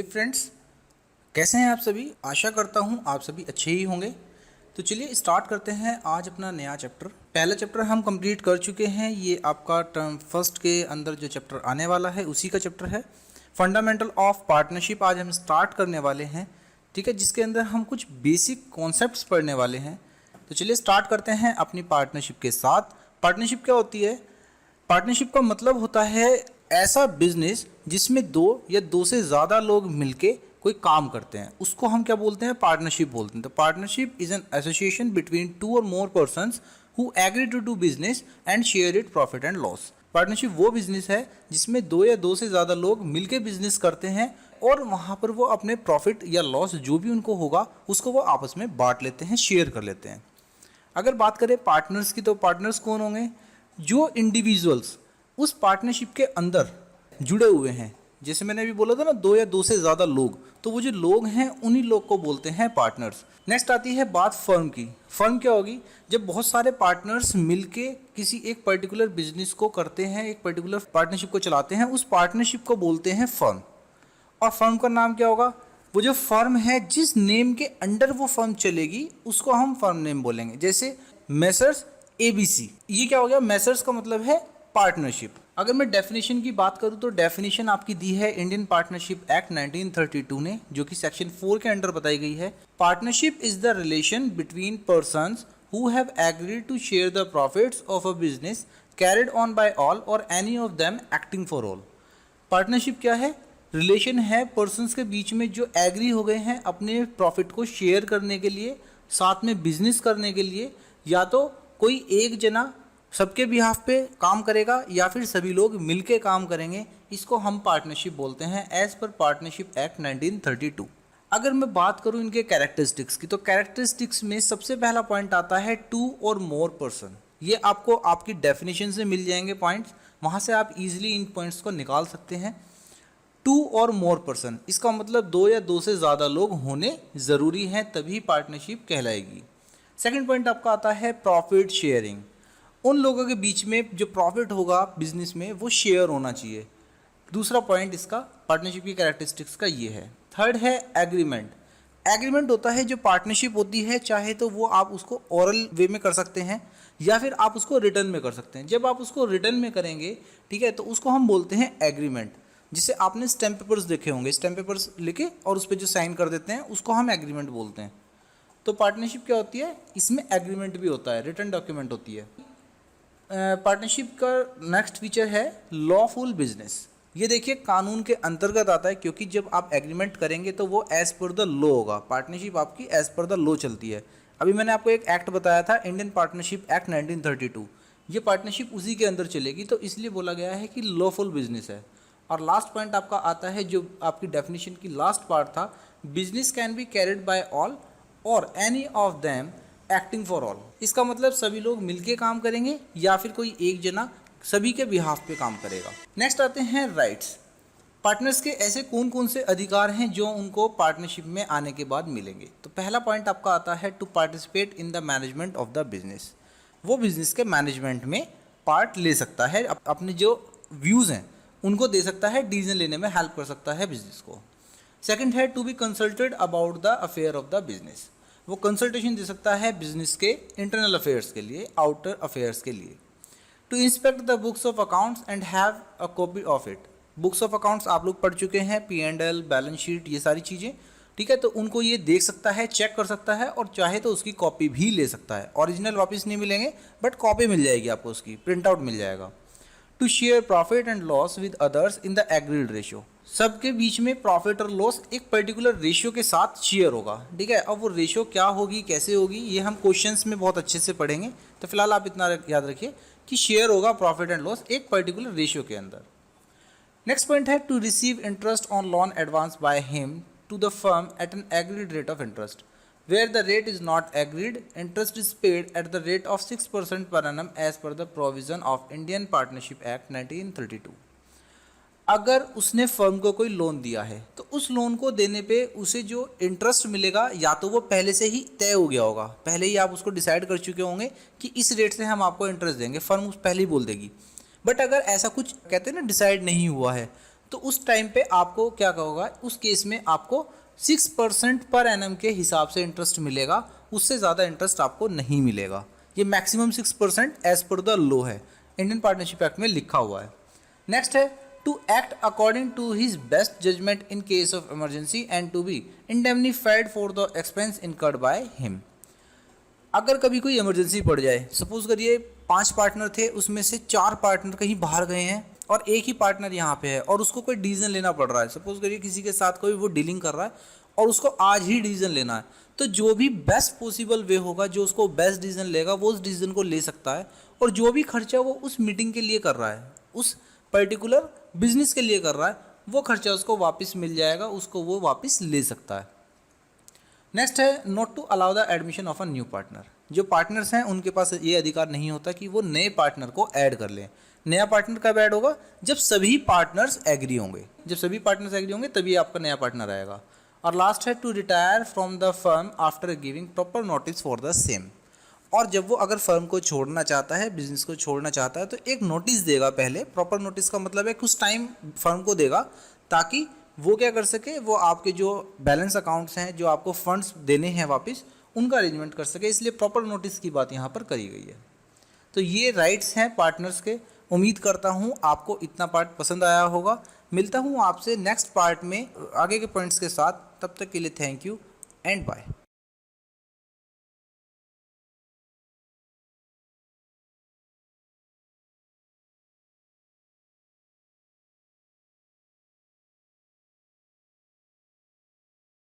Friends, कैसे हैं आप सभी। आशा करता हूं आप सभी अच्छे ही होंगे। तो चलिए स्टार्ट करते हैं आज अपना नया चैप्टर। पहला चैप्टर हम कंप्लीट कर चुके हैं। ये आपका टर्म फर्स्ट के अंदर जो चैप्टर आने वाला है उसी का चैप्टर है फंडामेंटल ऑफ पार्टनरशिप। आज हम स्टार्ट करने वाले हैं, ठीक है, जिसके अंदर हम कुछ बेसिक कॉन्सेप्ट्स पढ़ने वाले हैं। तो चलिए स्टार्ट करते हैं अपनी पार्टनरशिप के साथ। पार्टनरशिप क्या होती है? पार्टनरशिप का मतलब होता है ऐसा बिजनेस जिसमें दो या दो से ज़्यादा लोग मिलके कोई काम करते हैं, उसको हम क्या बोलते हैं? पार्टनरशिप बोलते हैं। तो partnership is an association between two or more persons who agree to do business and share it profit and loss. Partnership वो बिजनेस है जिसमें दो या दो से ज़्यादा लोग मिलके बिजनेस करते हैं और वहाँ पर वो अपने प्रॉफिट या लॉस जो भी उनको होगा उसको वो आपस में बांट लेते हैं, शेयर कर लेते हैं। अगर बात करें पार्टनर्स की, तो पार्टनर्स कौन होंगे? जो इंडिविजुअल्स उस पार्टनरशिप के अंदर जुड़े हुए हैं। जैसे मैंने अभी बोला था ना, दो या दो से ज़्यादा लोग, तो वो जो लोग हैं उन्हीं लोग को बोलते हैं पार्टनर्स। नेक्स्ट आती है बात फर्म की। फर्म क्या होगी? जब बहुत सारे पार्टनर्स मिलके किसी एक पर्टिकुलर बिजनेस को करते हैं, एक पर्टिकुलर पार्टनरशिप को चलाते हैं, उस पार्टनरशिप को बोलते हैं फर्म। और फर्म का नाम क्या होगा? वो जो फर्म है, जिस नेम के अंडर वो फर्म चलेगी उसको हम फर्म नेम बोलेंगे। जैसे मेसर्स एबीसी, ये क्या हो गया? मेसर्स का मतलब है पार्टनरशिप। अगर मैं डेफिनेशन की बात करूं तो डेफिनेशन आपकी दी है इंडियन पार्टनरशिप एक्ट 1932 ने, जो कि सेक्शन 4 के अंडर बताई गई है। Partnership is the relation between persons who have agreed to share the profits of a business carried on by all or any of them acting for all. Partnership क्या है? Relation है persons के बीच में जो agree हो गए हैं अपने प्रॉफिट को शेयर करने के लिए, साथ में बिजनेस करने के लिए। या तो कोई एक जना सबके बिहाफ पे काम करेगा या फिर सभी लोग मिलके काम करेंगे, इसको हम पार्टनरशिप बोलते हैं एज पर पार्टनरशिप एक्ट 1932। अगर मैं बात करूं इनके कैरेक्टरिस्टिक्स की, तो कैरेक्टरिस्टिक्स में सबसे पहला पॉइंट आता है टू और मोर पर्सन। ये आपको आपकी डेफिनेशन से मिल जाएंगे पॉइंट्स, वहाँ से आप इजीली इन पॉइंट्स को निकाल सकते हैं। टू और मोर पर्सन, इसका मतलब दो या दो से ज़्यादा लोग होने ज़रूरी हैं, तभी पार्टनरशिप कहलाएगी। सेकंड पॉइंट आपका आता है प्रॉफिट शेयरिंग। उन लोगों के बीच में जो प्रॉफिट होगा बिजनेस में वो शेयर होना चाहिए। दूसरा पॉइंट इसका पार्टनरशिप की कैरेक्टरिस्टिक्स का ये है। थर्ड है एग्रीमेंट। एग्रीमेंट होता है जो पार्टनरशिप होती है, चाहे तो वो आप उसको ओरल वे में कर सकते हैं या फिर आप उसको रिटर्न में कर सकते हैं। जब आप उसको रिटर्न में करेंगे, ठीक है, तो उसको हम बोलते हैं एग्रीमेंट। जिसे आपने स्टैम्प पेपर्स देखे होंगे, स्टैम्प पेपर्स लेके और उस पर जो साइन कर देते हैं उसको हम एग्रीमेंट बोलते हैं। तो पार्टनरशिप क्या होती है? इसमें एग्रीमेंट भी होता है, रिटर्न डॉक्यूमेंट होती है। पार्टनरशिप का नेक्स्ट फीचर है लॉफुल बिजनेस। ये देखिए कानून के अंतर्गत आता है, क्योंकि जब आप एग्रीमेंट करेंगे तो वो एज पर द लॉ होगा। पार्टनरशिप आपकी एज पर द लॉ चलती है। अभी मैंने आपको एक एक्ट बताया था, इंडियन पार्टनरशिप एक्ट 1932। ये पार्टनरशिप उसी के अंदर चलेगी, तो इसलिए बोला गया है कि लॉफुल बिजनेस है। और लास्ट पॉइंट आपका आता है जो आपकी डेफिनेशन की लास्ट पार्ट था, business can be carried by all or any of them acting for all. इसका मतलब सभी लोग मिलके काम करेंगे या फिर कोई एक जना सभी के बिहाफ पे काम करेगा। नेक्स्ट आते हैं राइट्स। पार्टनर्स के ऐसे कौन कौन से अधिकार हैं जो उनको पार्टनरशिप में आने के बाद मिलेंगे। तो पहला पॉइंट आपका आता है to participate in the management of the business. वो बिजनेस के मैनेजमेंट में पार्ट ले सकता है, अपने जो व्यूज़ हैं उनको दे सकता है, डिसीजन लेने में हेल्प कर सकता है बिजनेस को। सेकंड है to be consulted about the affair of the business. वो कंसल्टेशन दे सकता है बिजनेस के इंटरनल अफेयर्स के लिए, आउटर अफेयर्स के लिए। To inspect the books of accounts and have a copy of it. Books of accounts आप लोग पढ़ चुके हैं, P&L, बैलेंस शीट, ये सारी चीज़ें, ठीक है। तो उनको ये देख सकता है, चेक कर सकता है और चाहे तो उसकी कॉपी भी ले सकता है। ओरिजिनल वापस नहीं मिलेंगे बट कॉपी मिल जाएगी आपको, उसकी प्रिंट आउट मिल जाएगा। To share profit and loss with others in the agreed ratio. सबके बीच में प्रॉफिट और लॉस एक पर्टिकुलर रेशियो के साथ शेयर होगा, ठीक है। अब वो रेशियो क्या होगी, कैसे होगी, ये हम क्वेश्चंस में बहुत अच्छे से पढ़ेंगे। तो फिलहाल आप इतना याद रखिए कि शेयर होगा प्रॉफिट एंड लॉस एक पर्टिकुलर रेशियो के अंदर। नेक्स्ट पॉइंट है to receive interest on loan advance by him to the firm at an agreed rate of interest. Where the rate is not agreed, interest is paid at the rate of 6% per annum as per the provision of Indian Partnership Act 1932। अगर उसने firm को कोई loan दिया है तो उस loan को देने पे उसे जो इंटरेस्ट मिलेगा या तो वो पहले से ही तय हो गया होगा, पहले ही आप उसको डिसाइड कर चुके होंगे कि इस रेट से हम आपको इंटरेस्ट देंगे, फर्म उस पहले ही बोल देगी। बट अगर ऐसा कुछ कहते हैं ना डिसाइड नहीं हुआ है, तो उस टाइम पे आपको क्या होगा, उस केस में आपको 6% पर एनम के हिसाब से इंटरेस्ट मिलेगा, उससे ज़्यादा इंटरेस्ट आपको नहीं मिलेगा। ये maximum 6% as per the law है, इंडियन पार्टनरशिप एक्ट में लिखा हुआ है। नेक्स्ट है to act according to his best judgement in case of emergency and to be indemnified for the expense incurred by him. अगर कभी कोई इमरजेंसी पड़ जाए, सपोज करिए 5 पार्टनर थे, उसमें से 4 पार्टनर कहीं बाहर गए हैं और एक ही पार्टनर यहाँ पे है और उसको कोई डिसीजन लेना पड़ रहा है, सपोज करिए किसी के साथ कोई वो डीलिंग कर रहा है और उसको आज ही डिसीजन लेना है, तो जो भी बेस्ट पॉसिबल वे होगा, जो उसको बेस्ट डिसीजन लेगा वो उस डिसीजन को ले सकता है, और जो भी खर्चा वो उस मीटिंग के लिए कर रहा है, उस पर्टिकुलर बिजनेस के लिए कर रहा है, वो खर्चा उसको वापस मिल जाएगा, उसको वो वापस ले सकता है। नेक्स्ट है not to allow the admission of a new partner. जो पार्टनर्स हैं उनके पास ये अधिकार नहीं होता कि वो नए पार्टनर को ऐड कर लें। नया पार्टनर कब ऐड होगा, जब सभी पार्टनर्स एग्री होंगे, जब सभी पार्टनर्स एग्री होंगे तभी आपका नया पार्टनर आएगा। और लास्ट है to retire from the firm after giving proper notice for the same. और जब वो अगर फर्म को छोड़ना चाहता है, बिजनेस को छोड़ना चाहता है, तो एक नोटिस देगा पहले। प्रॉपर नोटिस का मतलब है कुछ टाइम फर्म को देगा ताकि वो क्या कर सके, वो आपके जो बैलेंस अकाउंट्स हैं, जो आपको फंड्स देने हैं वापस, उनका अरेंजमेंट कर सके, इसलिए प्रॉपर नोटिस की बात यहाँ पर करी गई है। तो ये राइट्स हैं पार्टनर्स के। उम्मीद करता हूँ आपको इतना पार्ट पसंद आया होगा। मिलता हूँ आपसे नेक्स्ट पार्ट में आगे के पॉइंट्स के साथ। तब तक के लिए थैंक यू एंड बाय।